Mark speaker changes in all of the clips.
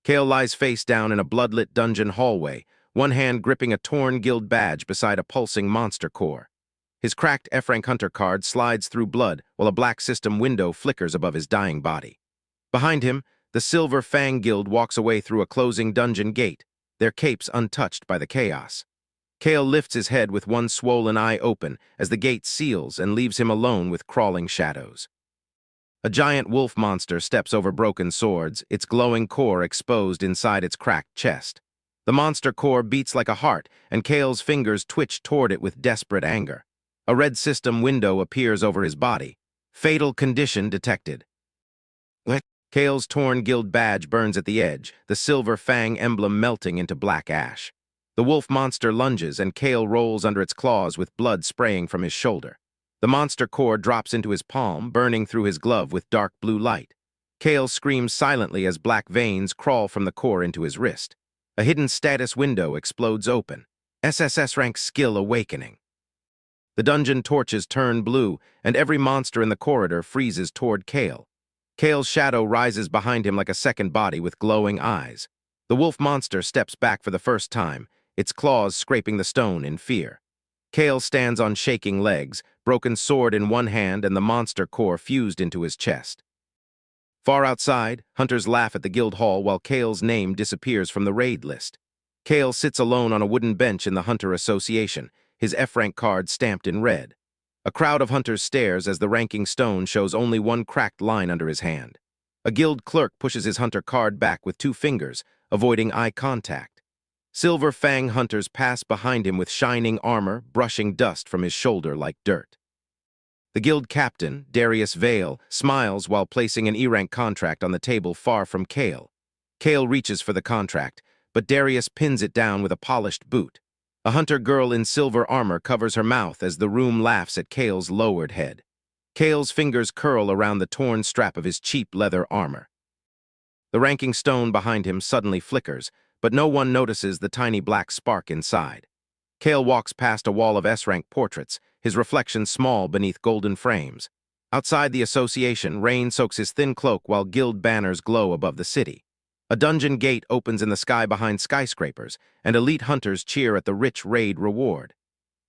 Speaker 1: Kael lies face down in a bloodlit dungeon hallway, one hand gripping a torn guild badge beside a pulsing monster core. His cracked F-rank hunter card slides through blood while a black system window flickers above his dying body. Behind him, the Silver Fang Guild walks away through a closing dungeon gate, their capes untouched by the chaos. Kael lifts his head with one swollen eye open as the gate seals and leaves him alone with crawling shadows. A giant wolf monster steps over broken swords, its glowing core exposed inside its cracked chest. The monster core beats like a heart, and Kael's fingers twitch toward it with desperate anger. A red system window appears over his body. Fatal condition detected. Kael's torn guild badge burns at the edge, the silver fang emblem melting into black ash. The wolf monster lunges, and Kael rolls under its claws with blood spraying from his shoulder. The monster core drops into his palm, burning through his glove with dark blue light. Kael screams silently as black veins crawl from the core into his wrist. A hidden status window explodes open. SSS-Rank skill awakening. The dungeon torches turn blue, and every monster in the corridor freezes toward Kael. Kael's shadow rises behind him like a second body with glowing eyes. The wolf monster steps back for the first time, its claws scraping the stone in fear. Kael stands on shaking legs, broken sword in one hand and the monster core fused into his chest. Far outside, hunters laugh at the guild hall while Kael's name disappears from the raid list. Kael sits alone on a wooden bench in the Hunter Association, his F-rank card stamped in red. A crowd of hunters stares as the ranking stone shows only one cracked line under his hand. A guild clerk pushes his hunter card back with two fingers, avoiding eye contact. Silver Fang hunters pass behind him with shining armor, brushing dust from his shoulder like dirt. The guild captain, Darius Vale, smiles while placing an E-rank contract on the table far from Kael. Kael reaches for the contract, but Darius pins it down with a polished boot. A hunter girl in silver armor covers her mouth as the room laughs at Kael's lowered head. Kael's fingers curl around the torn strap of his cheap leather armor. The ranking stone behind him suddenly flickers, but no one notices the tiny black spark inside. Kael walks past a wall of S-rank portraits, his reflection small beneath golden frames. Outside the association, rain soaks his thin cloak while guild banners glow above the city. A dungeon gate opens in the sky behind skyscrapers, and elite hunters cheer at the rich raid reward.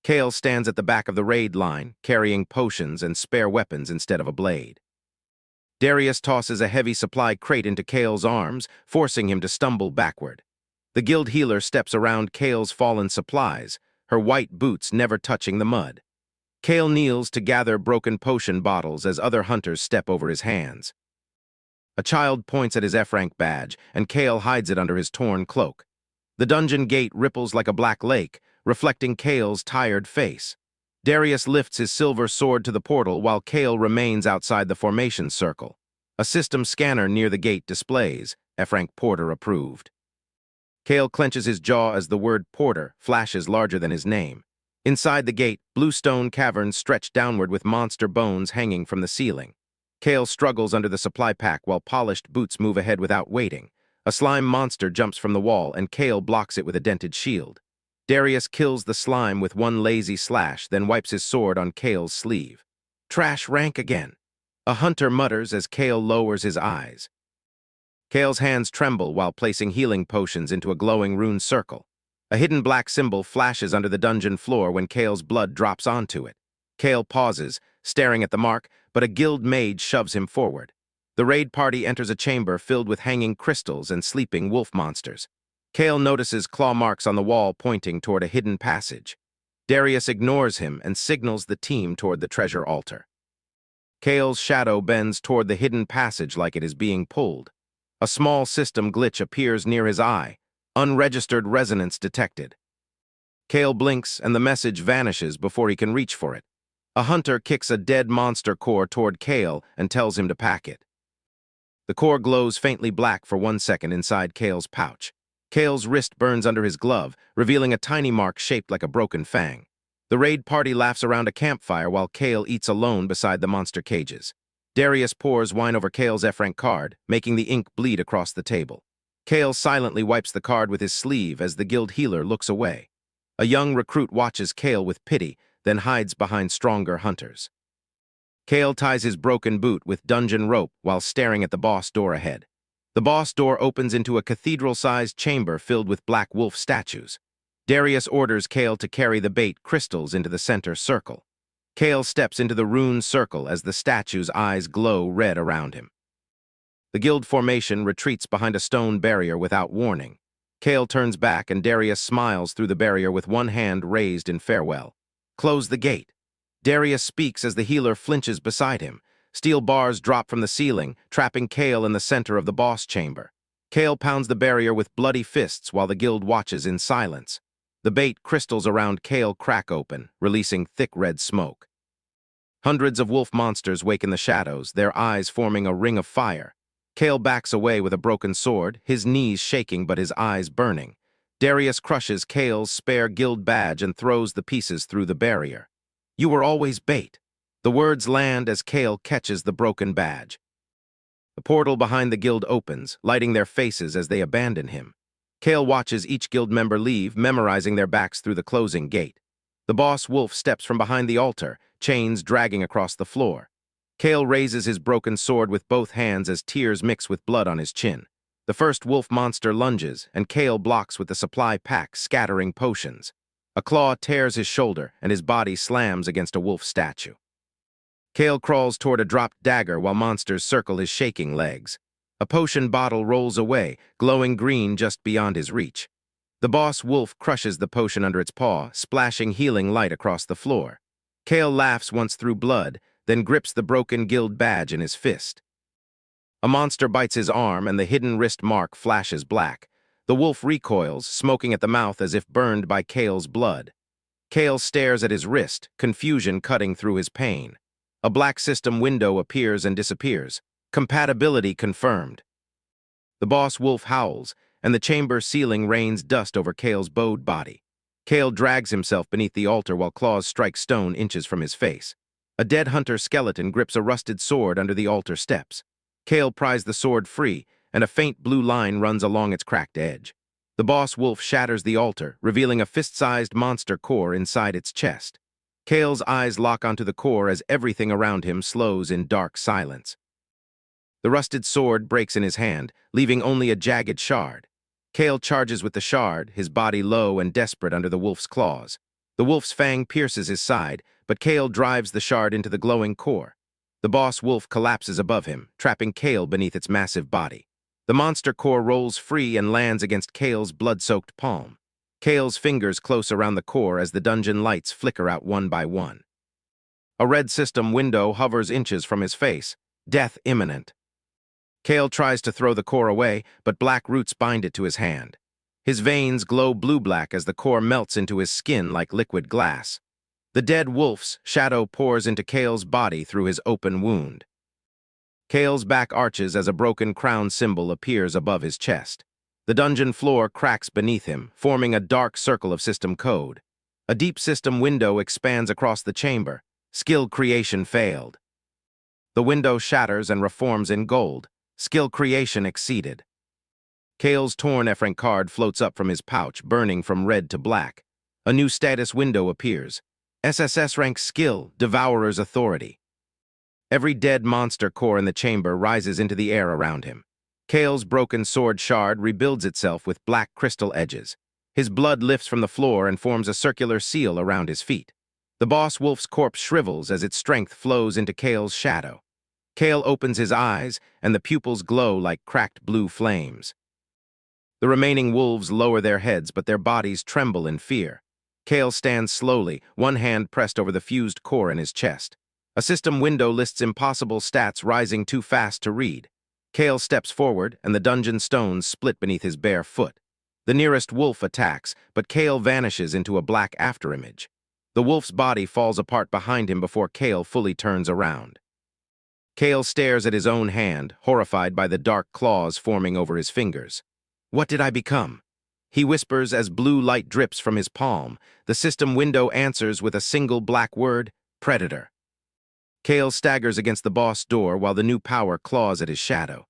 Speaker 1: Kael stands at the back of the raid line, carrying potions and spare weapons instead of a blade. Darius tosses a heavy supply crate into Kael's arms, forcing him to stumble backward. The guild healer steps around Kael's fallen supplies, her white boots never touching the mud. Kael kneels to gather broken potion bottles as other hunters step over his hands. A child points at his F-rank badge, and Kael hides it under his torn cloak. The dungeon gate ripples like a black lake, reflecting Kael's tired face. Darius lifts his silver sword to the portal while Kael remains outside the formation circle. A system scanner near the gate displays, F-rank Porter approved. Kael clenches his jaw as the word Porter flashes larger than his name. Inside the gate, blue stone caverns stretch downward with monster bones hanging from the ceiling. Kael struggles under the supply pack while polished boots move ahead without waiting. A slime monster jumps from the wall, and Kael blocks it with a dented shield. Darius kills the slime with one lazy slash, then wipes his sword on Kael's sleeve. Trash rank again. A hunter mutters as Kael lowers his eyes. Kael's hands tremble while placing healing potions into a glowing rune circle. A hidden black symbol flashes under the dungeon floor when Kael's blood drops onto it. Kael pauses, staring at the mark, but a guild mage shoves him forward. The raid party enters a chamber filled with hanging crystals and sleeping wolf monsters. Kael notices claw marks on the wall pointing toward a hidden passage. Darius ignores him and signals the team toward the treasure altar. Kael's shadow bends toward the hidden passage like it is being pulled. A small system glitch appears near his eye. Unregistered resonance detected. Kael blinks and the message vanishes before he can reach for it. A hunter kicks a dead monster core toward Kael and tells him to pack it. The core glows faintly black for 1 second inside Kael's pouch. Kael's wrist burns under his glove, revealing a tiny mark shaped like a broken fang. The raid party laughs around a campfire while Kael eats alone beside the monster cages. Darius pours wine over Kael's F-rank card, making the ink bleed across the table. Kael silently wipes the card with his sleeve as the guild healer looks away. A young recruit watches Kael with pity, then hides behind stronger hunters. Kael ties his broken boot with dungeon rope while staring at the boss door ahead. The boss door opens into a cathedral-sized chamber filled with black wolf statues. Darius orders Kael to carry the bait crystals into the center circle. Kael steps into the rune circle as the statue's eyes glow red around him. The guild formation retreats behind a stone barrier without warning. Kael turns back and Darius smiles through the barrier with one hand raised in farewell. Close the gate. Darius speaks as the healer flinches beside him. Steel bars drop from the ceiling, trapping Kael in the center of the boss chamber. Kael pounds the barrier with bloody fists while the guild watches in silence. The bait crystals around Kael crack open, releasing thick red smoke. Hundreds of wolf monsters wake in the shadows, their eyes forming a ring of fire. Kael backs away with a broken sword, his knees shaking but his eyes burning. Darius crushes Kael's spare guild badge and throws the pieces through the barrier. "You were always bait." The words land as Kael catches the broken badge. The portal behind the guild opens, lighting their faces as they abandon him. Kael watches each guild member leave, memorizing their backs through the closing gate. The boss wolf steps from behind the altar, chains dragging across the floor. Kael raises his broken sword with both hands as tears mix with blood on his chin. The first wolf monster lunges, and Kael blocks with the supply pack, scattering potions. A claw tears his shoulder, and his body slams against a wolf statue. Kael crawls toward a dropped dagger while monsters circle his shaking legs. A potion bottle rolls away, glowing green just beyond his reach. The boss wolf crushes the potion under its paw, splashing healing light across the floor. Kael laughs once through blood, then grips the broken guild badge in his fist. A monster bites his arm and the hidden wrist mark flashes black. The wolf recoils, smoking at the mouth as if burned by Kael's blood. Kael stares at his wrist, confusion cutting through his pain. A black system window appears and disappears. Compatibility confirmed. The boss wolf howls, and the chamber ceiling rains dust over Kael's bowed body. Kael drags himself beneath the altar while claws strike stone inches from his face. A dead hunter skeleton grips a rusted sword under the altar steps. Kael pries the sword free, and a faint blue line runs along its cracked edge. The boss wolf shatters the altar, revealing a fist-sized monster core inside its chest. Kael's eyes lock onto the core as everything around him slows in dark silence. The rusted sword breaks in his hand, leaving only a jagged shard. Kael charges with the shard, his body low and desperate under the wolf's claws. The wolf's fang pierces his side, but Kael drives the shard into the glowing core. The boss wolf collapses above him, trapping Kael beneath its massive body. The monster core rolls free and lands against Kael's blood-soaked palm. Kael's fingers close around the core as the dungeon lights flicker out one by one. A red system window hovers inches from his face, death imminent. Kael tries to throw the core away, but black roots bind it to his hand. His veins glow blue-black as the core melts into his skin like liquid glass. The dead wolf's shadow pours into Kael's body through his open wound. Kael's back arches as a broken crown symbol appears above his chest. The dungeon floor cracks beneath him, forming a dark circle of system code. A deep system window expands across the chamber. Skill creation failed. The window shatters and reforms in gold. Skill creation exceeded. Kael's torn S-Rank card floats up from his pouch, burning from red to black. A new status window appears. SSS-Rank skill, Devourer's authority. Every dead monster core in the chamber rises into the air around him. Kael's broken sword shard rebuilds itself with black crystal edges. His blood lifts from the floor and forms a circular seal around his feet. The boss wolf's corpse shrivels as its strength flows into Kael's shadow. Kael opens his eyes, and the pupils glow like cracked blue flames. The remaining wolves lower their heads, but their bodies tremble in fear. Kael stands slowly, one hand pressed over the fused core in his chest. A system window lists impossible stats rising too fast to read. Kael steps forward, and the dungeon stones split beneath his bare foot. The nearest wolf attacks, but Kael vanishes into a black afterimage. The wolf's body falls apart behind him before Kael fully turns around. Kael stares at his own hand, horrified by the dark claws forming over his fingers. "What did I become?" He whispers as blue light drips from his palm. The system window answers with a single black word, Predator. Kael staggers against the boss door while the new power claws at his shadow.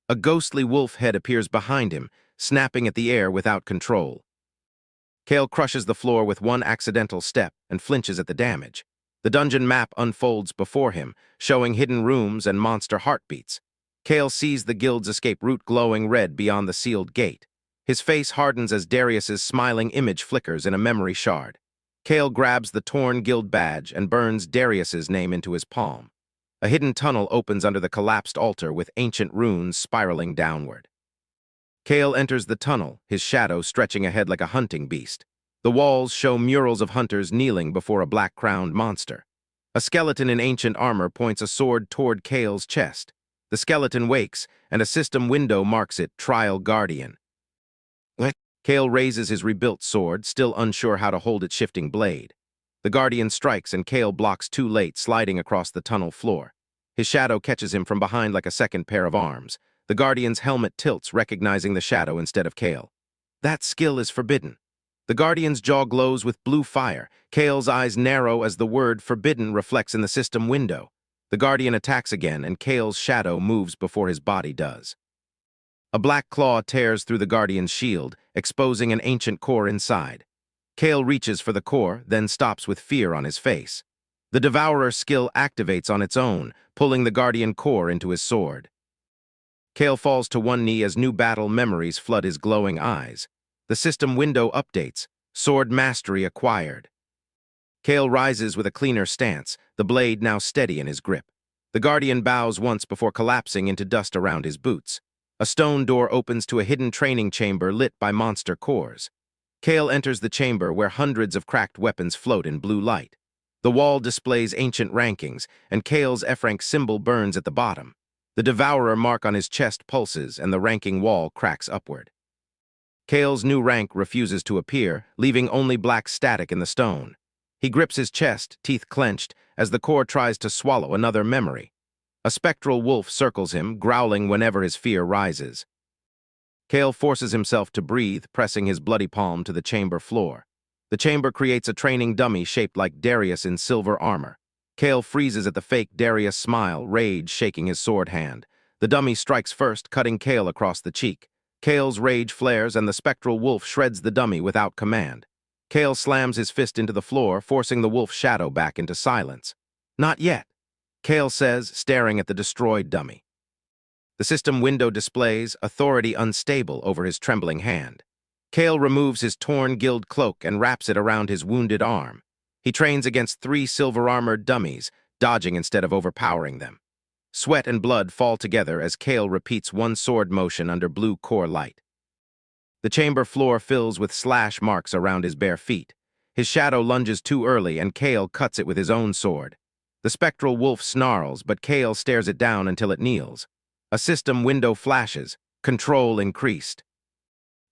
Speaker 1: A ghostly wolf head appears behind him, snapping at the air without control. Kael crushes the floor with one accidental step and flinches at the damage. The dungeon map unfolds before him, showing hidden rooms and monster heartbeats. Kael sees the guild's escape route glowing red beyond the sealed gate. His face hardens as Darius's smiling image flickers in a memory shard. Kael grabs the torn guild badge and burns Darius's name into his palm. A hidden tunnel opens under the collapsed altar with ancient runes spiraling downward. Kael enters the tunnel, his shadow stretching ahead like a hunting beast. The walls show murals of hunters kneeling before a black-crowned monster. A skeleton in ancient armor points a sword toward Kael's chest. The skeleton wakes, and a system window marks it, Trial Guardian. Kael raises his rebuilt sword, still unsure how to hold its shifting blade. The Guardian strikes, and Kael blocks too late, sliding across the tunnel floor. His shadow catches him from behind like a second pair of arms. The Guardian's helmet tilts, recognizing the shadow instead of Kael. That skill is forbidden. The Guardian's jaw glows with blue fire. Kael's eyes narrow as the word forbidden reflects in the system window. The Guardian attacks again, and Kael's shadow moves before his body does. A black claw tears through the Guardian's shield, exposing an ancient core inside. Kael reaches for the core, then stops with fear on his face. The Devourer's skill activates on its own, pulling the Guardian core into his sword. Kael falls to one knee as new battle memories flood his glowing eyes. The system window updates. Sword mastery acquired. Kael rises with a cleaner stance, the blade now steady in his grip. The Guardian bows once before collapsing into dust around his boots. A stone door opens to a hidden training chamber lit by monster cores. Kael enters the chamber where hundreds of cracked weapons float in blue light. The wall displays ancient rankings, and Kael's S-Rank symbol burns at the bottom. The Devourer mark on his chest pulses, and the ranking wall cracks upward. Kael's new rank refuses to appear, leaving only black static in the stone. He grips his chest, teeth clenched, as the core tries to swallow another memory. A spectral wolf circles him, growling whenever his fear rises. Kael forces himself to breathe, pressing his bloody palm to the chamber floor. The chamber creates a training dummy shaped like Darius in silver armor. Kael freezes at the fake Darius smile, rage shaking his sword hand. The dummy strikes first, cutting Kael across the cheek. Kael's rage flares, and the spectral wolf shreds the dummy without command. Kael slams his fist into the floor, forcing the wolf's shadow back into silence. Not yet, Kael says, staring at the destroyed dummy. The system window displays authority unstable over his trembling hand. Kael removes his torn guild cloak and wraps it around his wounded arm. He trains against 3 silver-armored dummies, dodging instead of overpowering them. Sweat and blood fall together as Kael repeats one sword motion under blue core light. The chamber floor fills with slash marks around his bare feet. His shadow lunges too early, and Kael cuts it with his own sword. The spectral wolf snarls, but Kael stares it down until it kneels. A system window flashes, control increased.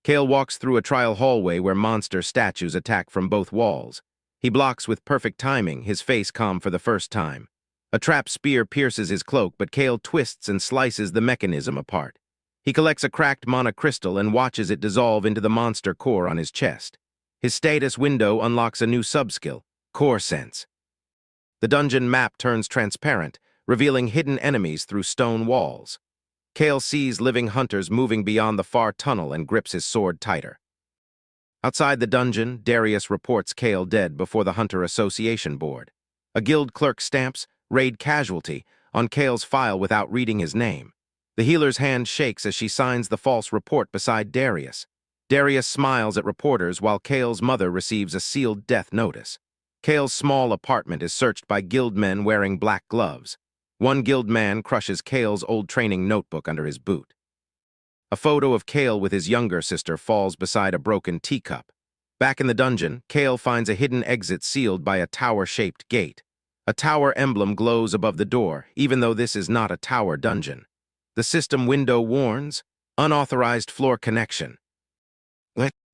Speaker 1: Kael walks through a trial hallway where monster statues attack from both walls. He blocks with perfect timing, his face calm for the first time. A trap spear pierces his cloak, but Kael twists and slices the mechanism apart. He collects a cracked mana crystal and watches it dissolve into the monster core on his chest. His status window unlocks a new subskill, Core Sense. The dungeon map turns transparent, revealing hidden enemies through stone walls. Kael sees living hunters moving beyond the far tunnel and grips his sword tighter. Outside the dungeon, Darius reports Kael dead before the Hunter Association board. A guild clerk stamps "Raid Casualty" on Kael's file without reading his name. The healer's hand shakes as she signs the false report beside Darius. Darius smiles at reporters while Kael's mother receives a sealed death notice. Kael's small apartment is searched by guild men wearing black gloves. One guild man crushes Kael's old training notebook under his boot. A photo of Kael with his younger sister falls beside a broken teacup. Back in the dungeon, Kael finds a hidden exit sealed by a tower-shaped gate. A tower emblem glows above the door, even though this is not a tower dungeon. The system window warns, unauthorized floor connection.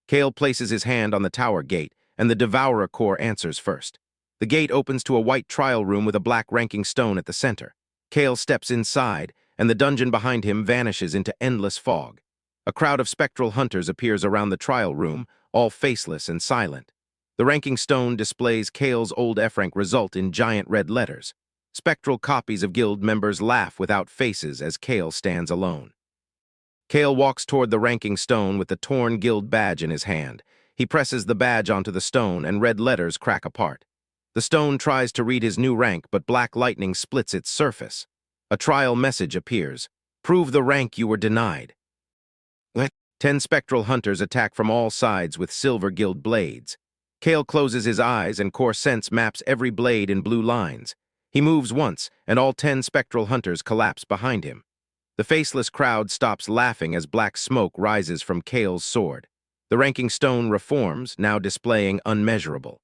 Speaker 1: Kael places his hand on the tower gate, and the Devourer core answers first. The gate opens to a white trial room with a black ranking stone at the center. Kael steps inside, and the dungeon behind him vanishes into endless fog. A crowd of spectral hunters appears around the trial room, all faceless and silent. The ranking stone displays Kael's old S-Rank result in giant red letters. Spectral copies of guild members laugh without faces as Kael stands alone. Kael walks toward the ranking stone with the torn guild badge in his hand. He presses the badge onto the stone, and red letters crack apart. The stone tries to read his new rank, but black lightning splits its surface. A trial message appears. Prove the rank you were denied. What? 10 spectral hunters attack from all sides with silver gilt blades. Kael closes his eyes and Core Sense maps every blade in blue lines. He moves once, and all 10 spectral hunters collapse behind him. The faceless crowd stops laughing as black smoke rises from Kael's sword. The ranking stone reforms, now displaying unmeasurable.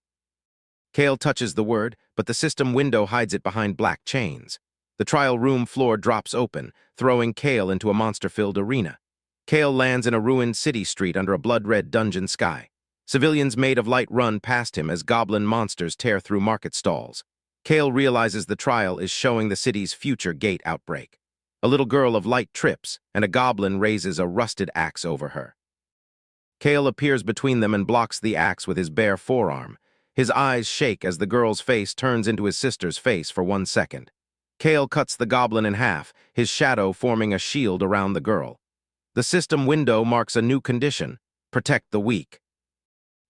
Speaker 1: Kael touches the word, but the system window hides it behind black chains. The trial room floor drops open, throwing Kael into a monster-filled arena. Kael lands in a ruined city street under a blood-red dungeon sky. Civilians made of light run past him as goblin monsters tear through market stalls. Kael realizes the trial is showing the city's future gate outbreak. A little girl of light trips, and a goblin raises a rusted axe over her. Kael appears between them and blocks the axe with his bare forearm. His eyes shake as the girl's face turns into his sister's face for 1 second. Kael cuts the goblin in half, his shadow forming a shield around the girl. The system window marks a new condition: protect the weak.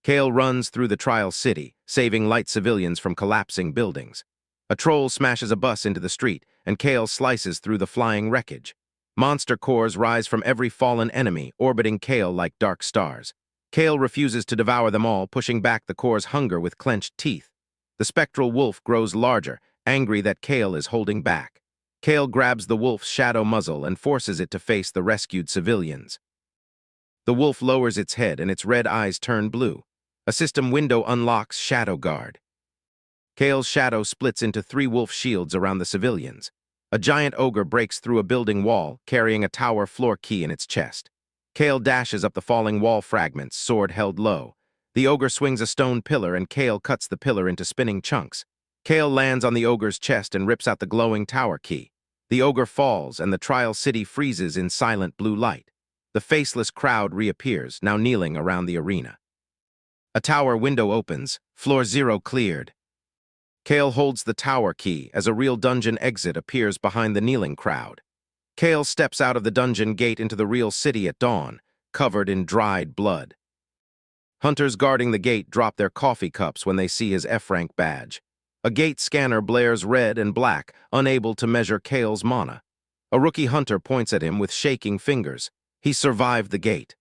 Speaker 1: Kael runs through the trial city, saving light civilians from collapsing buildings. A troll smashes a bus into the street, and Kael slices through the flying wreckage. Monster cores rise from every fallen enemy, orbiting Kael like dark stars. Kael refuses to devour them all, pushing back the core's hunger with clenched teeth. The spectral wolf grows larger, angry that Kael is holding back. Kael grabs the wolf's shadow muzzle and forces it to face the rescued civilians. The wolf lowers its head and its red eyes turn blue. A system window unlocks Shadow Guard. Kael's shadow splits into 3 wolf shields around the civilians. A giant ogre breaks through a building wall, carrying a tower floor key in its chest. Kael dashes up the falling wall fragments, sword held low. The ogre swings a stone pillar and Kael cuts the pillar into spinning chunks. Kael lands on the ogre's chest and rips out the glowing tower key. The ogre falls and the trial city freezes in silent blue light. The faceless crowd reappears, now kneeling around the arena. A tower window opens, floor 0 cleared. Kael holds the tower key as a real dungeon exit appears behind the kneeling crowd. Kael steps out of the dungeon gate into the real city at dawn, covered in dried blood. Hunters guarding the gate drop their coffee cups when they see his F-rank badge. A gate scanner blares red and black, unable to measure Kael's mana. A rookie hunter points at him with shaking fingers. He survived the gate.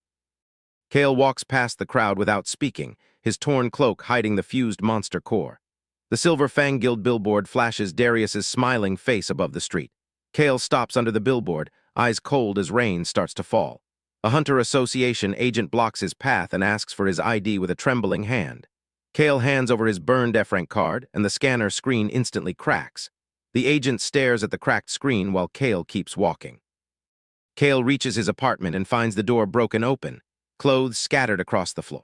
Speaker 1: Kael walks past the crowd without speaking, his torn cloak hiding the fused monster core. The Silver Fang Guild billboard flashes Darius's smiling face above the street. Kael stops under the billboard, eyes cold as rain starts to fall. A Hunter Association agent blocks his path and asks for his ID with a trembling hand. Kael hands over his burned F-rank card, and the scanner screen instantly cracks. The agent stares at the cracked screen while Kael keeps walking. Kael reaches his apartment and finds the door broken open, clothes scattered across the floor.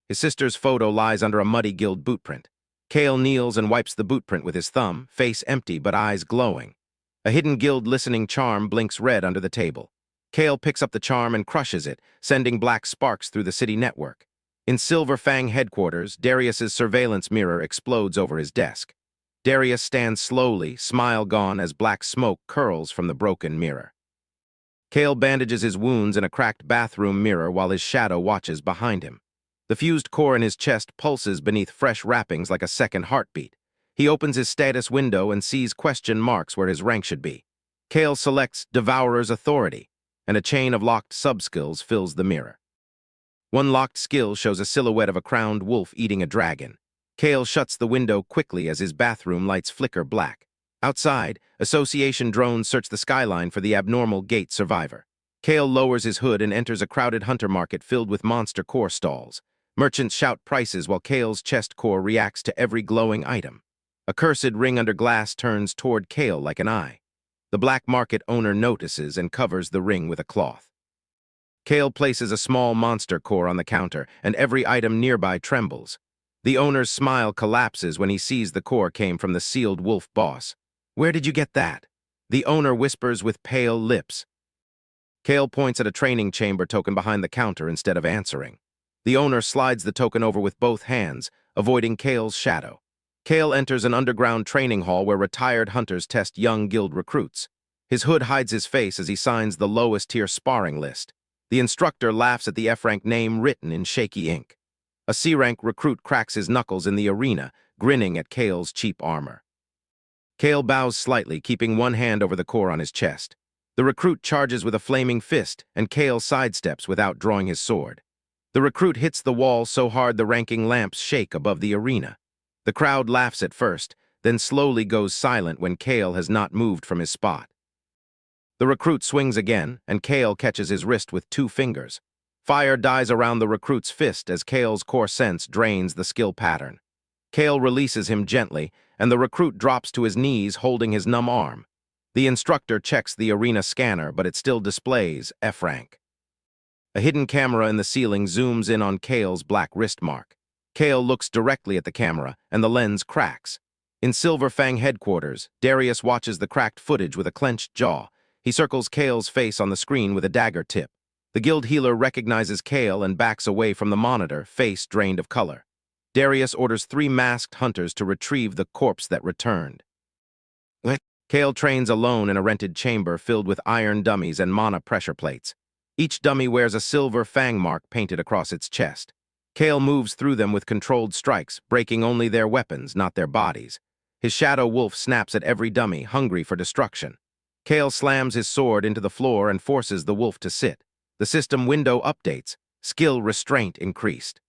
Speaker 1: His sister's photo lies under a muddy guild bootprint. Kael kneels and wipes the bootprint with his thumb, face empty but eyes glowing. A hidden guild listening charm blinks red under the table. Kael picks up the charm and crushes it, sending black sparks through the city network. In Silver Fang headquarters, Darius's surveillance mirror explodes over his desk. Darius stands slowly, smile gone as black smoke curls from the broken mirror. Kael bandages his wounds in a cracked bathroom mirror while his shadow watches behind him. The fused core in his chest pulses beneath fresh wrappings like a second heartbeat. He opens his status window and sees question marks where his rank should be. Kael selects Devourer's Authority, and a chain of locked sub-skills fills the mirror. One locked skill shows a silhouette of a crowned wolf eating a dragon. Kael shuts the window quickly as his bathroom lights flicker black. Outside, Association drones search the skyline for the abnormal gate survivor. Kael lowers his hood and enters a crowded hunter market filled with monster core stalls. Merchants shout prices while Kael's chest core reacts to every glowing item. A cursed ring under glass turns toward Kael like an eye. The black market owner notices and covers the ring with a cloth. Kael places a small monster core on the counter, and every item nearby trembles. The owner's smile collapses when he sees the core came from the sealed wolf boss. "Where did you get that?" The owner whispers with pale lips. Kael points at a training chamber token behind the counter instead of answering. The owner slides the token over with both hands, avoiding Kael's shadow. Kael enters an underground training hall where retired hunters test young guild recruits. His hood hides his face as he signs the lowest-tier sparring list. The instructor laughs at the F-rank name written in shaky ink. A C-rank recruit cracks his knuckles in the arena, grinning at Kael's cheap armor. Kael bows slightly, keeping one hand over the core on his chest. The recruit charges with a flaming fist, and Kael sidesteps without drawing his sword. The recruit hits the wall so hard the ranking lamps shake above the arena. The crowd laughs at first, then slowly goes silent when Kael has not moved from his spot. The recruit swings again, and Kael catches his wrist with 2 fingers. Fire dies around the recruit's fist as Kael's core sense drains the skill pattern. Kael releases him gently, and the recruit drops to his knees holding his numb arm. The instructor checks the arena scanner, but it still displays F-Rank. A hidden camera in the ceiling zooms in on Kael's black wrist mark. Kael looks directly at the camera, and the lens cracks. In Silver Fang headquarters, Darius watches the cracked footage with a clenched jaw. He circles Kael's face on the screen with a dagger tip. The guild healer recognizes Kael and backs away from the monitor, face drained of color. Darius orders 3 masked hunters to retrieve the corpse that returned. Kael trains alone in a rented chamber filled with iron dummies and mana pressure plates. Each dummy wears a silver fang mark painted across its chest. Kael moves through them with controlled strikes, breaking only their weapons, not their bodies. His shadow wolf snaps at every dummy, hungry for destruction. Kael slams his sword into the floor and forces the wolf to sit. The system window updates. Skill restraint increased.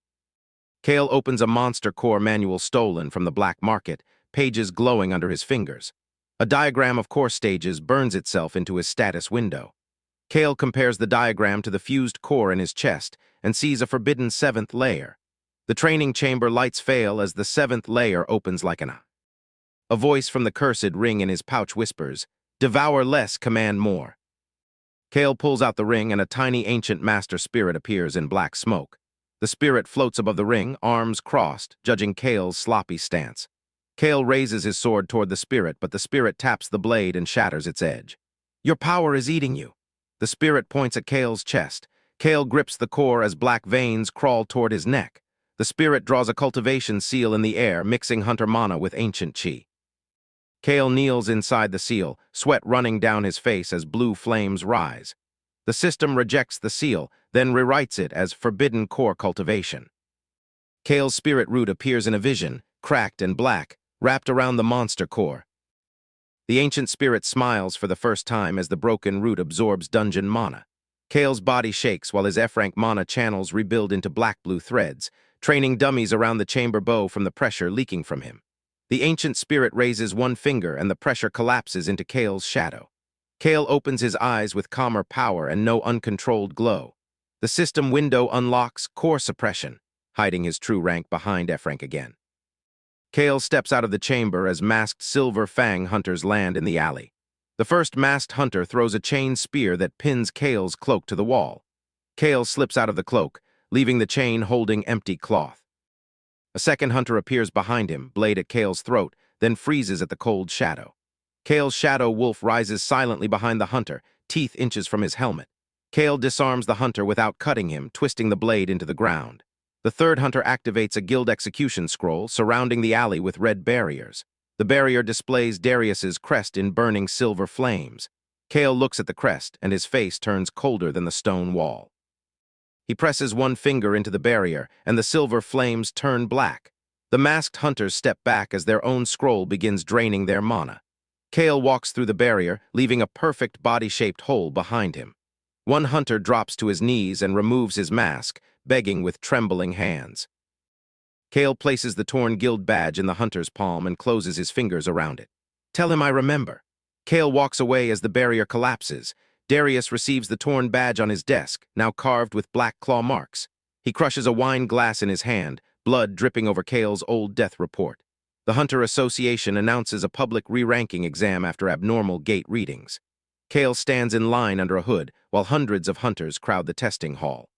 Speaker 1: Kael opens a monster core manual stolen from the black market, pages glowing under his fingers. A diagram of core stages burns itself into his status window. Kael compares the diagram to the fused core in his chest and sees a forbidden 7th layer. The training chamber lights fail as the 7th layer opens like an eye. A voice from the cursed ring in his pouch whispers, "Devour less, command more." Kael pulls out the ring and a tiny ancient master spirit appears in black smoke. The spirit floats above the ring, arms crossed, judging Kael's sloppy stance. Kael raises his sword toward the spirit, but the spirit taps the blade and shatters its edge. "Your power is eating you." The spirit points at Kael's chest. Kael grips the core as black veins crawl toward his neck. The spirit draws a cultivation seal in the air, mixing hunter mana with ancient chi. Kael kneels inside the seal, sweat running down his face as blue flames rise. The system rejects the seal, then rewrites it as forbidden core cultivation. Kael's spirit root appears in a vision, cracked and black, wrapped around the monster core. The ancient spirit smiles for the first time as the broken root absorbs dungeon mana. Kael's body shakes while his F-Rank mana channels rebuild into black-blue threads, training dummies around the chamber bow from the pressure leaking from him. The ancient spirit raises 1 finger and the pressure collapses into Kael's shadow. Kael opens his eyes with calmer power and no uncontrolled glow. The system window unlocks core suppression, hiding his true rank behind F-Rank again. Kael steps out of the chamber as masked silver fang hunters land in the alley. The first masked hunter throws a chain spear that pins Kael's cloak to the wall. Kael slips out of the cloak, leaving the chain holding empty cloth. A second hunter appears behind him, blade at Kael's throat, then freezes at the cold shadow. Kael's shadow wolf rises silently behind the hunter, teeth inches from his helmet. Kael disarms the hunter without cutting him, twisting the blade into the ground. The third hunter activates a guild execution scroll, surrounding the alley with red barriers. The barrier displays Darius's crest in burning silver flames. Kael looks at the crest, and his face turns colder than the stone wall. He presses 1 finger into the barrier, and the silver flames turn black. The masked hunters step back as their own scroll begins draining their mana. Kael walks through the barrier, leaving a perfect body-shaped hole behind him. 1 hunter drops to his knees and removes his mask, begging with trembling hands. Kael places the torn guild badge in the hunter's palm and closes his fingers around it. "Tell him I remember." Kael walks away as the barrier collapses. Darius receives the torn badge on his desk, now carved with black claw marks. He crushes a wine glass in his hand, blood dripping over Kael's old death report. The Hunter Association announces a public re-ranking exam after abnormal gate readings. Kael stands in line under a hood, while hundreds of hunters crowd the testing hall.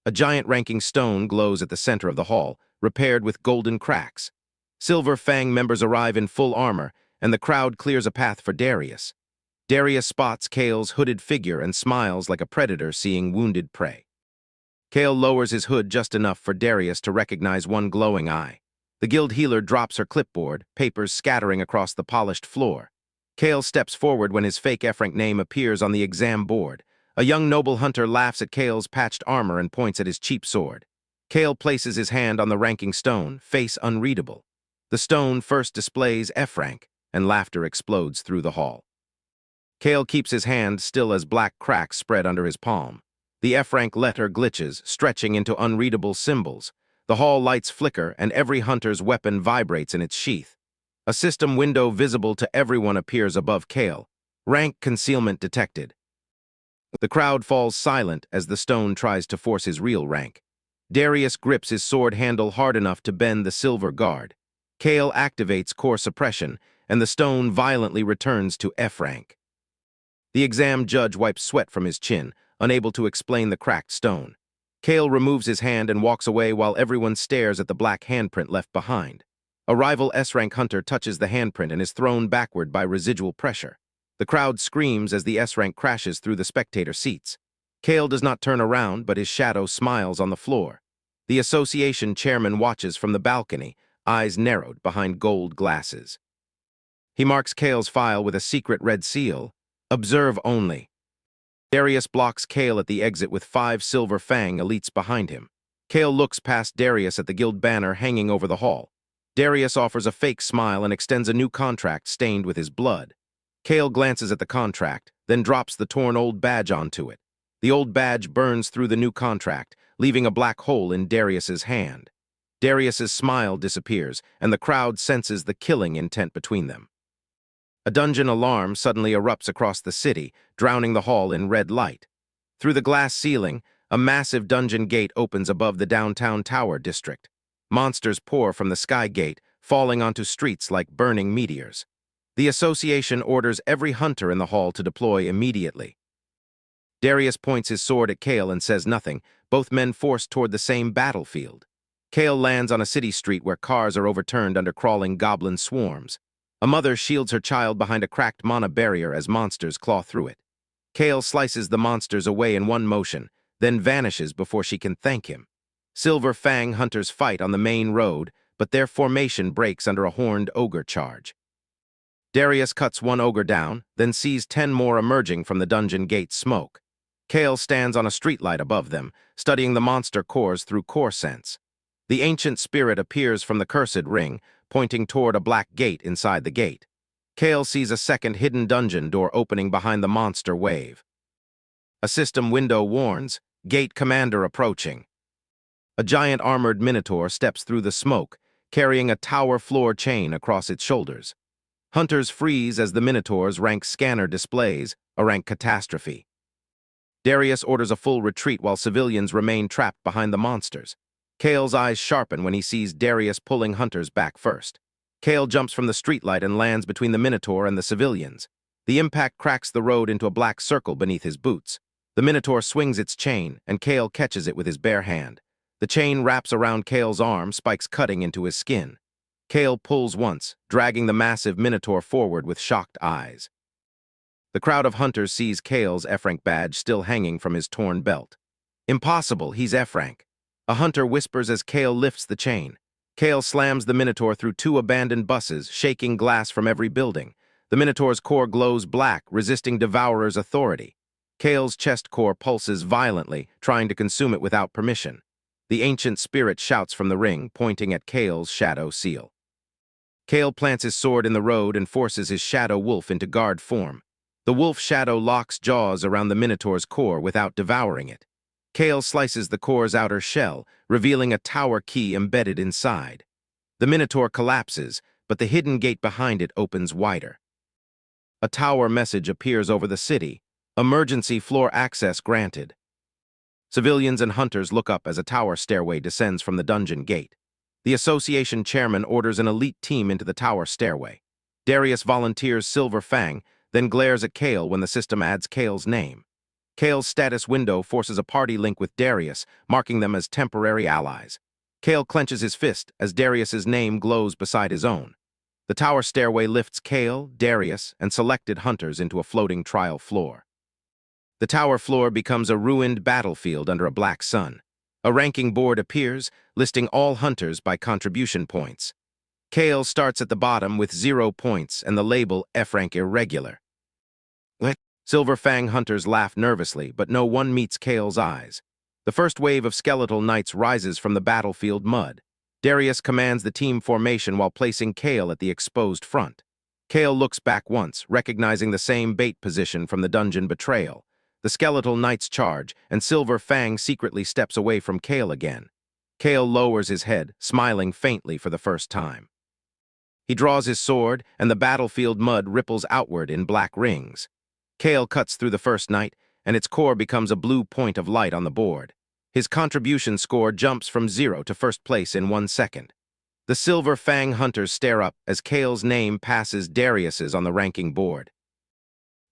Speaker 1: A giant ranking stone glows at the center of the hall, repaired with golden cracks. Silver Fang members arrive in full armor, and the crowd clears a path for Darius. Darius spots Kael's hooded figure and smiles like a predator seeing wounded prey. Kael lowers his hood just enough for Darius to recognize one glowing eye. The guild healer drops her clipboard, papers scattering across the polished floor. Kael steps forward when his fake F-Rank name appears on the exam board. A young noble hunter laughs at Kael's patched armor and points at his cheap sword. Kael places his hand on the ranking stone, face unreadable. The stone first displays F-Rank, and laughter explodes through the hall. Kael keeps his hand still as black cracks spread under his palm. The F-rank letter glitches, stretching into unreadable symbols. The hall lights flicker, and every hunter's weapon vibrates in its sheath. A system window visible to everyone appears above Kael. Rank concealment detected. The crowd falls silent as the stone tries to force his real rank. Darius grips his sword handle hard enough to bend the silver guard. Kael activates core suppression, and the stone violently returns to F-rank. The exam judge wipes sweat from his chin, unable to explain the cracked stone. Kael removes his hand and walks away while everyone stares at the black handprint left behind. A rival S-rank hunter touches the handprint and is thrown backward by residual pressure. The crowd screams as the S-rank crashes through the spectator seats. Kael does not turn around, but his shadow smiles on the floor. The association chairman watches from the balcony, eyes narrowed behind gold glasses. He marks Kael's file with a secret red seal. Observe only. Darius blocks Kael at the exit with 5 silver fang elites behind him. Kael looks past Darius at the guild banner hanging over the hall. Darius offers a fake smile and extends a new contract stained with his blood. Kael glances at the contract, then drops the torn old badge onto it. The old badge burns through the new contract, leaving a black hole in Darius's hand. Darius's smile disappears, and the crowd senses the killing intent between them. A dungeon alarm suddenly erupts across the city, drowning the hall in red light. Through the glass ceiling, a massive dungeon gate opens above the downtown tower district. Monsters pour from the sky gate, falling onto streets like burning meteors. The association orders every hunter in the hall to deploy immediately. Darius points his sword at Kael and says nothing, both men forced toward the same battlefield. Kael lands on a city street where cars are overturned under crawling goblin swarms. A mother shields her child behind a cracked mana barrier as monsters claw through it. Kael slices the monsters away in one motion, then vanishes before she can thank him. Silver Fang hunters fight on the main road, but their formation breaks under a horned ogre charge. Darius cuts one ogre down, then sees 10 more emerging from the dungeon gate's smoke. Kael stands on a streetlight above them, studying the monster cores through core sense. The ancient spirit appears from the cursed ring, pointing toward a black gate inside the gate. Kael sees a second hidden dungeon door opening behind the monster wave. A system window warns, "Gate Commander approaching." A giant armored minotaur steps through the smoke, carrying a tower floor chain across its shoulders. Hunters freeze as the minotaur's rank scanner displays a rank catastrophe. Darius orders a full retreat while civilians remain trapped behind the monsters. Kael's eyes sharpen when he sees Darius pulling hunters back first. Kael jumps from the streetlight and lands between the minotaur and the civilians. The impact cracks the road into a black circle beneath his boots. The minotaur swings its chain, and Kael catches it with his bare hand. The chain wraps around Kael's arm, spikes cutting into his skin. Kael pulls once, dragging the massive minotaur forward with shocked eyes. The crowd of hunters sees Kael's F-rank badge still hanging from his torn belt. Impossible, he's F-rank. A hunter whispers as Kael lifts the chain. Kael slams the minotaur through 2 abandoned buses, shaking glass from every building. The minotaur's core glows black, resisting Devourer's authority. Kael's chest core pulses violently, trying to consume it without permission. The ancient spirit shouts from the ring, pointing at Kael's shadow seal. Kael plants his sword in the road and forces his shadow wolf into guard form. The wolf shadow locks jaws around the minotaur's core without devouring it. Kael slices the core's outer shell, revealing a tower key embedded inside. The minotaur collapses, but the hidden gate behind it opens wider. A tower message appears over the city. Emergency floor access granted. Civilians and hunters look up as a tower stairway descends from the dungeon gate. The association chairman orders an elite team into the tower stairway. Darius volunteers Silver Fang, then glares at Kael when the system adds Kael's name. Kael's status window forces a party link with Darius, marking them as temporary allies. Kael clenches his fist as Darius's name glows beside his own. The tower stairway lifts Kael, Darius, and selected hunters into a floating trial floor. The tower floor becomes a ruined battlefield under a black sun. A ranking board appears, listing all hunters by contribution points. Kael starts at the bottom with 0 points and the label F-rank irregular. Silver Fang hunters laugh nervously, but no one meets Kael's eyes. The first wave of skeletal knights rises from the battlefield mud. Darius commands the team formation while placing Kael at the exposed front. Kael looks back once, recognizing the same bait position from the dungeon betrayal. The skeletal knights charge, and Silver Fang secretly steps away from Kael again. Kael lowers his head, smiling faintly for the first time. He draws his sword, and the battlefield mud ripples outward in black rings. Kael cuts through the first knight, and its core becomes a blue point of light on the board. His contribution score jumps from 0 to first place in 1 second. The Silver Fang hunters stare up as Kael's name passes Darius's on the ranking board.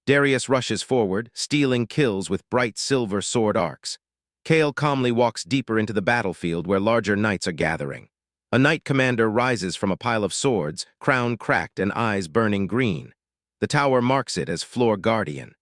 Speaker 1: Darius rushes forward, stealing kills with bright silver sword arcs. Kael calmly walks deeper into the battlefield where larger knights are gathering. A knight commander rises from a pile of swords, crown cracked and eyes burning green. The tower marks it as floor guardian.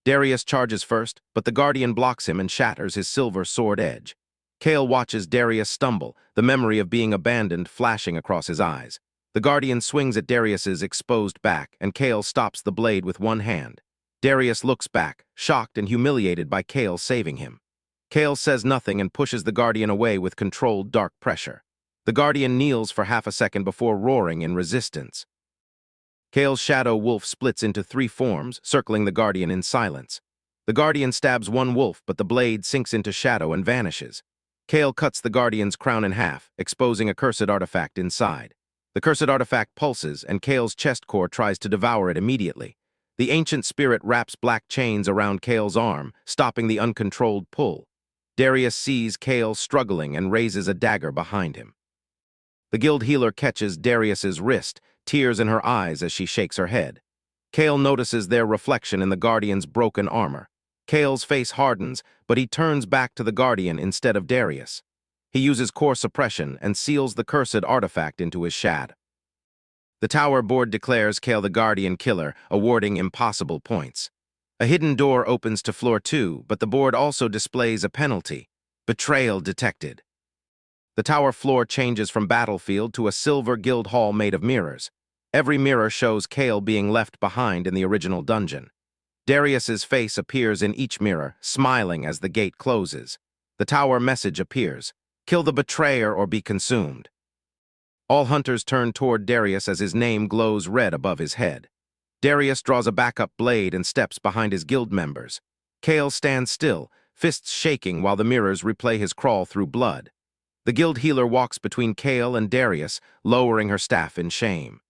Speaker 1: Darius charges first, but the guardian blocks him and shatters his silver sword edge. Kael watches Darius stumble, the memory of being abandoned flashing across his eyes. The guardian swings at Darius's exposed back, and Kael stops the blade with one hand. Darius looks back, shocked and humiliated by Kael saving him. Kael says nothing and pushes the guardian away with controlled dark pressure. The guardian kneels for half a second before roaring in resistance. Kael's shadow wolf splits into 3 forms, circling the guardian in silence. The guardian stabs one wolf, but the blade sinks into shadow and vanishes. Kael cuts the guardian's crown in half, exposing a cursed artifact inside. The cursed artifact pulses, and Kael's chest core tries to devour it immediately. The ancient spirit wraps black chains around Kael's arm, stopping the uncontrolled pull. Darius sees Kael struggling and raises a dagger behind him. The guild healer catches Darius's wrist, tears in her eyes as she shakes her head. Kael notices their reflection in the guardian's broken armor. Kael's face hardens, but he turns back to the guardian instead of Darius. He uses core suppression and seals the cursed artifact into his shad. The tower board declares Kael the guardian killer, awarding impossible points. A hidden door opens to floor 2, but the board also displays a penalty: betrayal detected. The tower floor changes from battlefield to a silver guild hall made of mirrors. Every mirror shows Kael being left behind in the original dungeon. Darius's face appears in each mirror, smiling as the gate closes. The tower message appears: kill the betrayer or be consumed. All hunters turn toward Darius as his name glows red above his head. Darius draws a backup blade and steps behind his guild members. Kael stands still, fists shaking while the mirrors replay his crawl through blood. The guild healer walks between Kael and Darius, lowering her staff in shame.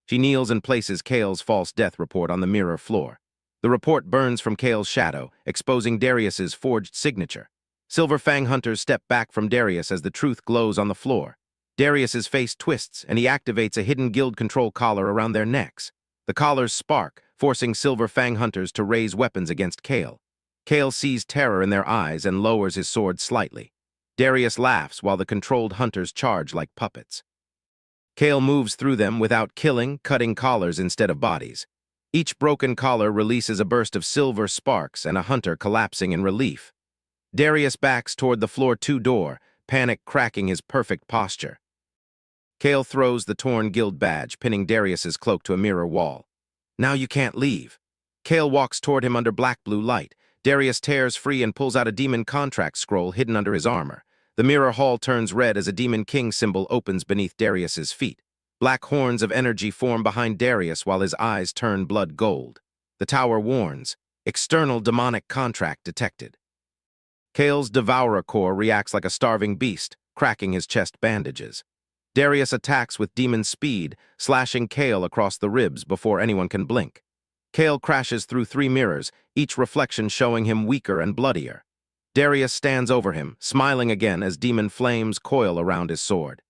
Speaker 1: She kneels and places Kael's false death report on the mirror floor. The report burns from Kael's shadow, exposing Darius's forged signature. Silver Fang hunters step back from Darius as the truth glows on the floor. Darius's face twists, and he activates a hidden guild control collar around their necks. The collars spark, forcing Silver Fang hunters to raise weapons against Kael. Kael sees terror in their eyes and lowers his sword slightly. Darius laughs while the controlled hunters charge like puppets. Kael moves through them without killing, cutting collars instead of bodies. Each broken collar releases a burst of silver sparks and a hunter collapsing in relief. Darius backs toward the floor 2 door, panic cracking his perfect posture. Kael throws the torn guild badge, pinning Darius's cloak to a mirror wall. Now you can't leave. Kael walks toward him under black-blue light. Darius tears free and pulls out a demon contract scroll hidden under his armor. The mirror hall turns red as a demon king symbol opens beneath Darius's feet. Black horns of energy form behind Darius while his eyes turn blood gold. The tower warns: external demonic contract detected. Kael's devourer core reacts like a starving beast, cracking his chest bandages. Darius attacks with demon speed, slashing Kael across the ribs before anyone can blink. Kael crashes through 3 mirrors, each reflection showing him weaker and bloodier. Darius stands over him, smiling again as demon flames coil around his sword.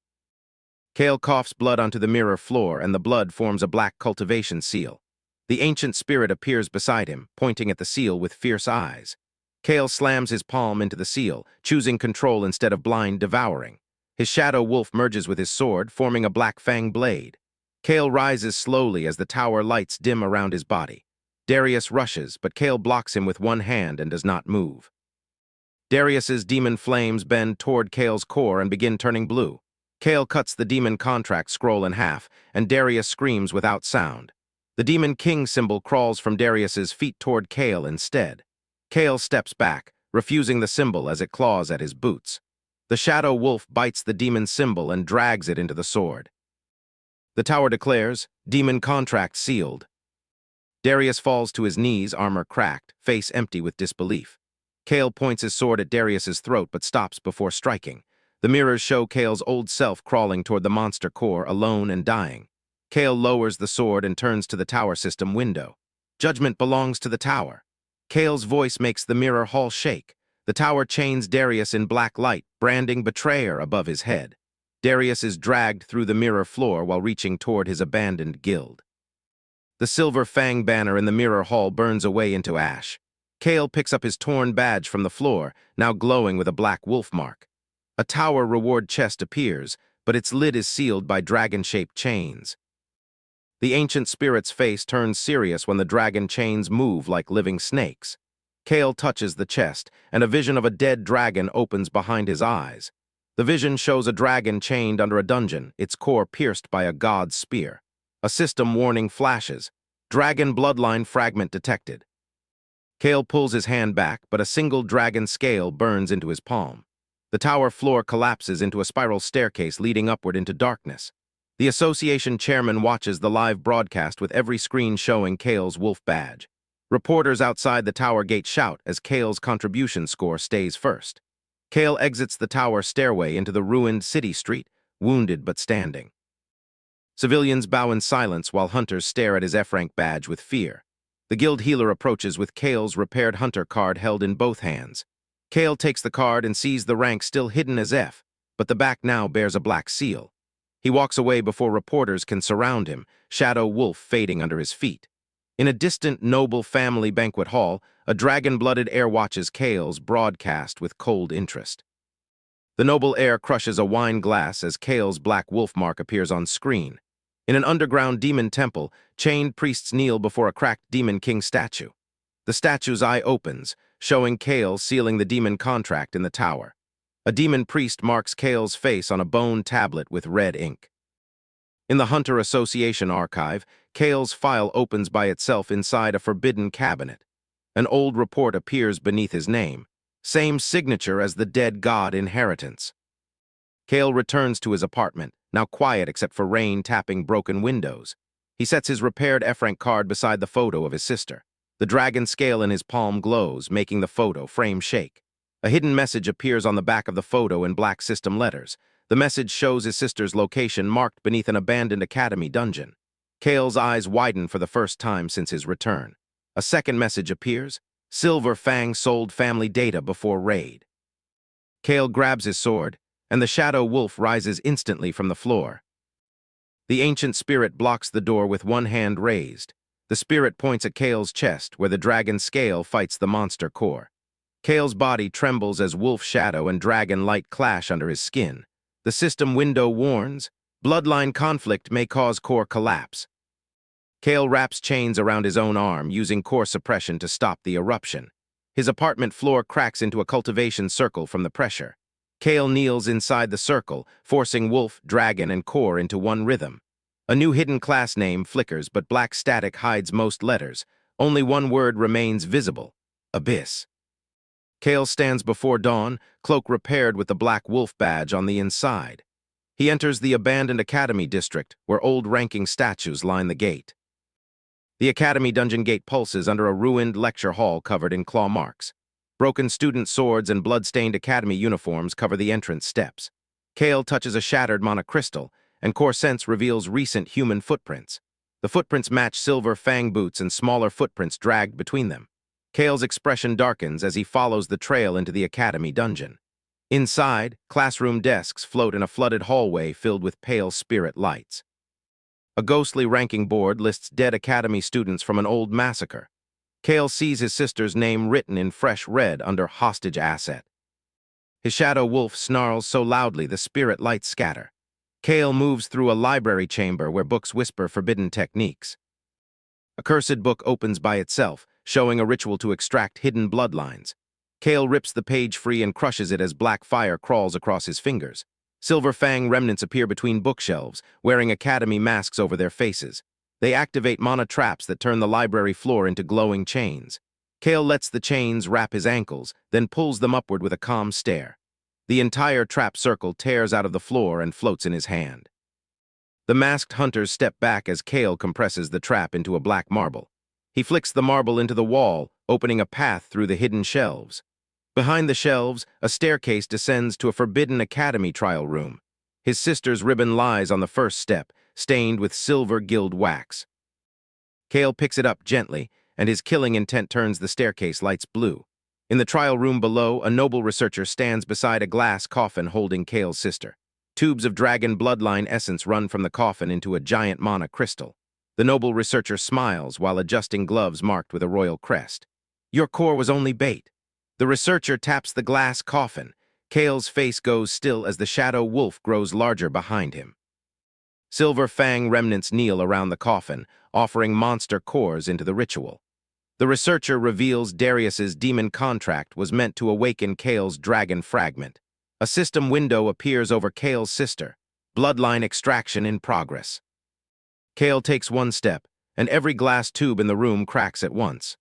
Speaker 1: Kael coughs blood onto the mirror floor, and the blood forms a black cultivation seal. The ancient spirit appears beside him, pointing at the seal with fierce eyes. Kael slams his palm into the seal, choosing control instead of blind devouring. His shadow wolf merges with his sword, forming a black fang blade. Kael rises slowly as the tower lights dim around his body. Darius rushes, but Kael blocks him with one hand and does not move. Darius's demon flames bend toward Kael's core and begin turning blue. Kael cuts the demon contract scroll in half, and Darius screams without sound. The demon king symbol crawls from Darius's feet toward Kael instead. Kael steps back, refusing the symbol as it claws at his boots. The shadow wolf bites the demon symbol and drags it into the sword. The tower declares, Demon contract sealed. Darius falls to his knees, armor cracked, face empty with disbelief. Kael points his sword at Darius's throat but stops before striking. The mirrors show Kael's old self crawling toward the monster core, alone and dying. Kael lowers the sword and turns to the tower system window. Judgment belongs to the tower. Kael's voice makes the mirror hall shake. The tower chains Darius in black light, branding betrayer above his head. Darius is dragged through the mirror floor while reaching toward his abandoned guild. The silver fang banner in the mirror hall burns away into ash. Kael picks up his torn badge from the floor, now glowing with a black wolf mark. A tower reward chest appears, but its lid is sealed by dragon-shaped chains. The ancient spirit's face turns serious when the dragon chains move like living snakes. Kael touches the chest, and a vision of a dead dragon opens behind his eyes. The vision shows a dragon chained under a dungeon, its core pierced by a god's spear. A system warning flashes. Dragon bloodline fragment detected. Kael pulls his hand back, but a single dragon scale burns into his palm. The tower floor collapses into a spiral staircase leading upward into darkness. The association chairman watches the live broadcast with every screen showing Kael's wolf badge. Reporters outside the tower gate shout as Kael's contribution score stays first. Kael exits the tower stairway into the ruined city street, wounded but standing. Civilians bow in silence while hunters stare at his F-rank badge with fear. The guild healer approaches with Kael's repaired hunter card held in both hands. Kael takes the card and sees the rank still hidden as F, but the back now bears a black seal. He walks away before reporters can surround him, Shadow Wolf fading under his feet. In a distant noble family banquet hall, a dragon-blooded heir watches Kael's broadcast with cold interest. The noble heir crushes a wine glass as Kael's black wolf mark appears on screen. In an underground demon temple, chained priests kneel before a cracked demon king statue. The statue's eye opens, showing Kael sealing the demon contract in the tower. A demon priest marks Kael's face on a bone tablet with red ink. In the Hunter Association archive, Kael's file opens by itself inside a forbidden cabinet. An old report appears beneath his name. Same signature as the dead god inheritance. Kael returns to his apartment, now quiet except for rain tapping broken windows. He sets his repaired F-rank card beside the photo of his sister. The dragon scale in his palm glows, making the photo frame shake. A hidden message appears on the back of the photo in black system letters. The message shows his sister's location marked beneath an abandoned academy dungeon. Kael's eyes widen for the first time since his return. A second message appears. Silver Fang sold family data before raid. Kael grabs his sword, and the Shadow Wolf rises instantly from the floor. The ancient spirit blocks the door with one hand raised. The spirit points at Kael's chest, where the dragon scale fights the monster core. Kael's body trembles as wolf shadow and dragon light clash under his skin. The system window warns, bloodline conflict may cause core collapse. Kael wraps chains around his own arm, using core suppression to stop the eruption. His apartment floor cracks into a cultivation circle from the pressure. Kael kneels inside the circle, forcing wolf, dragon, and core into one rhythm. A new hidden class name flickers, but black static hides most letters. Only one word remains visible: Abyss. Kael stands before dawn, cloak repaired with the black wolf badge on the inside. He enters the abandoned academy district, where old ranking statues line the gate. The academy dungeon gate pulses under a ruined lecture hall covered in claw marks. Broken student swords and blood-stained academy uniforms cover the entrance steps. Kael touches a shattered monocrystal, and Core Sense reveals recent human footprints. The footprints match silver fang boots and smaller footprints dragged between them. Kael's expression darkens as he follows the trail into the academy dungeon. Inside, classroom desks float in a flooded hallway filled with pale spirit lights. A ghostly ranking board lists dead academy students from an old massacre. Kael sees his sister's name written in fresh red under hostage asset. His shadow wolf snarls so loudly the spirit lights scatter. Kael moves through a library chamber where books whisper forbidden techniques. A cursed book opens by itself, showing a ritual to extract hidden bloodlines. Kael rips the page free and crushes it as black fire crawls across his fingers. Silver Fang remnants appear between bookshelves, wearing academy masks over their faces. They activate mana traps that turn the library floor into glowing chains. Kael lets the chains wrap his ankles, then pulls them upward with a calm stare. The entire trap circle tears out of the floor and floats in his hand. The masked hunters step back as Kael compresses the trap into a black marble. He flicks the marble into the wall, opening a path through the hidden shelves. Behind the shelves, a staircase descends to a forbidden academy trial room. His sister's ribbon lies on the first step, stained with silver gilt wax. Kael picks it up gently, and his killing intent turns the staircase lights blue. In the trial room below, a noble researcher stands beside a glass coffin holding Kael's sister. Tubes of dragon bloodline essence run from the coffin into a giant mana crystal. The noble researcher smiles while adjusting gloves marked with a royal crest. "Your core was only bait." The researcher taps the glass coffin. Kael's face goes still as the shadow wolf grows larger behind him. Silver fang remnants kneel around the coffin, offering monster cores into the ritual. The researcher reveals Darius's demon contract was meant to awaken Kael's dragon fragment. A system window appears over Kael's sister. Bloodline extraction in progress. Kael takes one step, and every glass tube in the room cracks at once.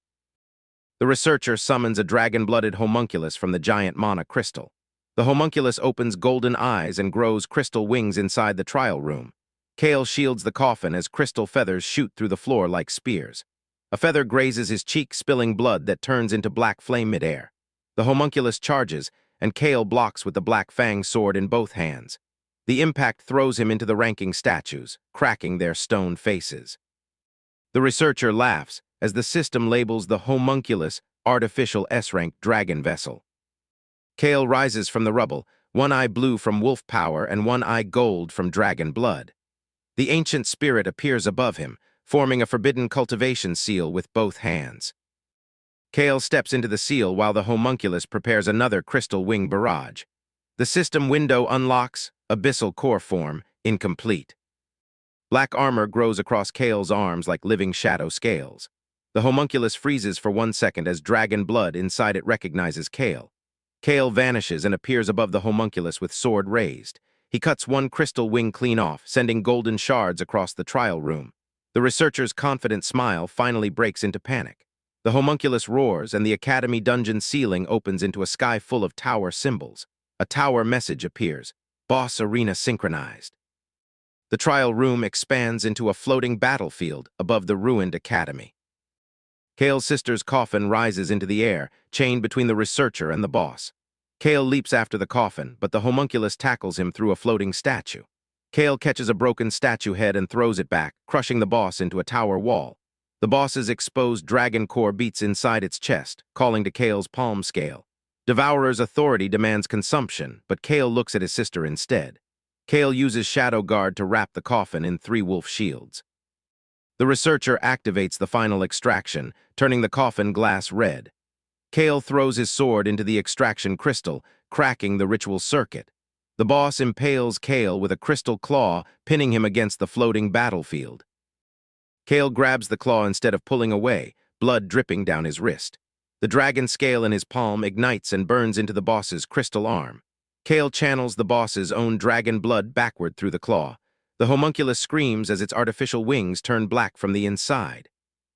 Speaker 1: The researcher summons a dragon-blooded homunculus from the giant mana crystal. The homunculus opens golden eyes and grows crystal wings inside the trial room. Kael shields the coffin as crystal feathers shoot through the floor like spears. A feather grazes his cheek, spilling blood that turns into black flame midair. The homunculus charges, and Kael blocks with the black fang sword in both hands. The impact throws him into the ranking statues, cracking their stone faces. The researcher laughs as the system labels the homunculus artificial S-Rank dragon vessel. Kael rises from the rubble, one eye blue from wolf power and one eye gold from dragon blood. The ancient spirit appears above him, forming a forbidden cultivation seal with both hands. Kael steps into the seal while the homunculus prepares another crystal wing barrage. The system window unlocks, abyssal core form, incomplete. Black armor grows across Kael's arms like living shadow scales. The homunculus freezes for 1 second as dragon blood inside it recognizes Kael. Kael vanishes and appears above the homunculus with sword raised. He cuts one crystal wing clean off, sending golden shards across the trial room. The researcher's confident smile finally breaks into panic. The homunculus roars, and the academy dungeon ceiling opens into a sky full of tower symbols. A tower message appears, "Boss Arena Synchronized." The trial room expands into a floating battlefield above the ruined academy. Kael's sister's coffin rises into the air, chained between the researcher and the boss. Kael leaps after the coffin, but the homunculus tackles him through a floating statue. Kael catches a broken statue head and throws it back, crushing the boss into a tower wall. The boss's exposed dragon core beats inside its chest, calling to Kael's palm scale. Devourer's authority demands consumption, but Kael looks at his sister instead. Kael uses Shadow Guard to wrap the coffin in 3 wolf shields. The researcher activates the final extraction, turning the coffin glass red. Kael throws his sword into the extraction crystal, cracking the ritual circuit. The boss impales Kael with a crystal claw, pinning him against the floating battlefield. Kael grabs the claw instead of pulling away, blood dripping down his wrist. The dragon scale in his palm ignites and burns into the boss's crystal arm. Kael channels the boss's own dragon blood backward through the claw. The homunculus screams as its artificial wings turn black from the inside.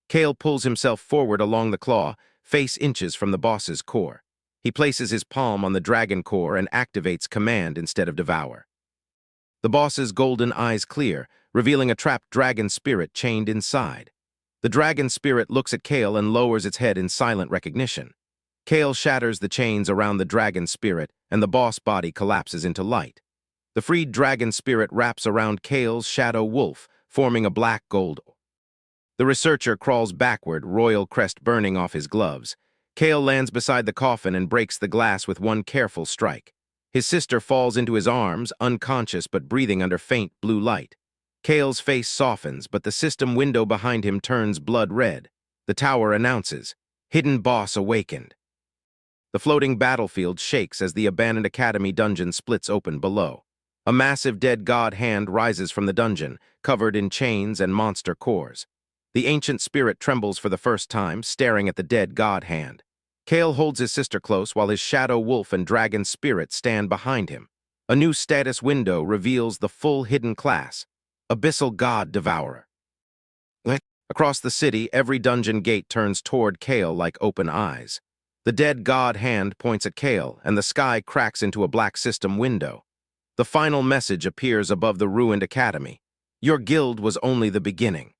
Speaker 1: Kael pulls himself forward along the claw, face inches from the boss's core. He places his palm on the dragon core and activates command instead of devour. The boss's golden eyes clear, revealing a trapped dragon spirit chained inside. The dragon spirit looks at Kael and lowers its head in silent recognition. Kael shatters the chains around the dragon spirit, and the boss body collapses into light. The freed dragon spirit wraps around Kael's shadow wolf, forming a black gold. The researcher crawls backward, royal crest burning off his gloves. Kael lands beside the coffin and breaks the glass with one careful strike. His sister falls into his arms, unconscious but breathing under faint blue light. Kael's face softens, but the system window behind him turns blood red. The tower announces, "Hidden boss awakened." The floating battlefield shakes as the abandoned academy dungeon splits open below. A massive dead god hand rises from the dungeon, covered in chains and monster cores. The ancient spirit trembles for the first time, staring at the dead god hand. Kael holds his sister close while his shadow wolf and dragon spirit stand behind him. A new status window reveals the full hidden class, Abyssal God Devourer. Across the city, every dungeon gate turns toward Kael like open eyes. The dead god hand points at Kael, and the sky cracks into a black system window. The final message appears above the ruined academy. Your guild was only the beginning.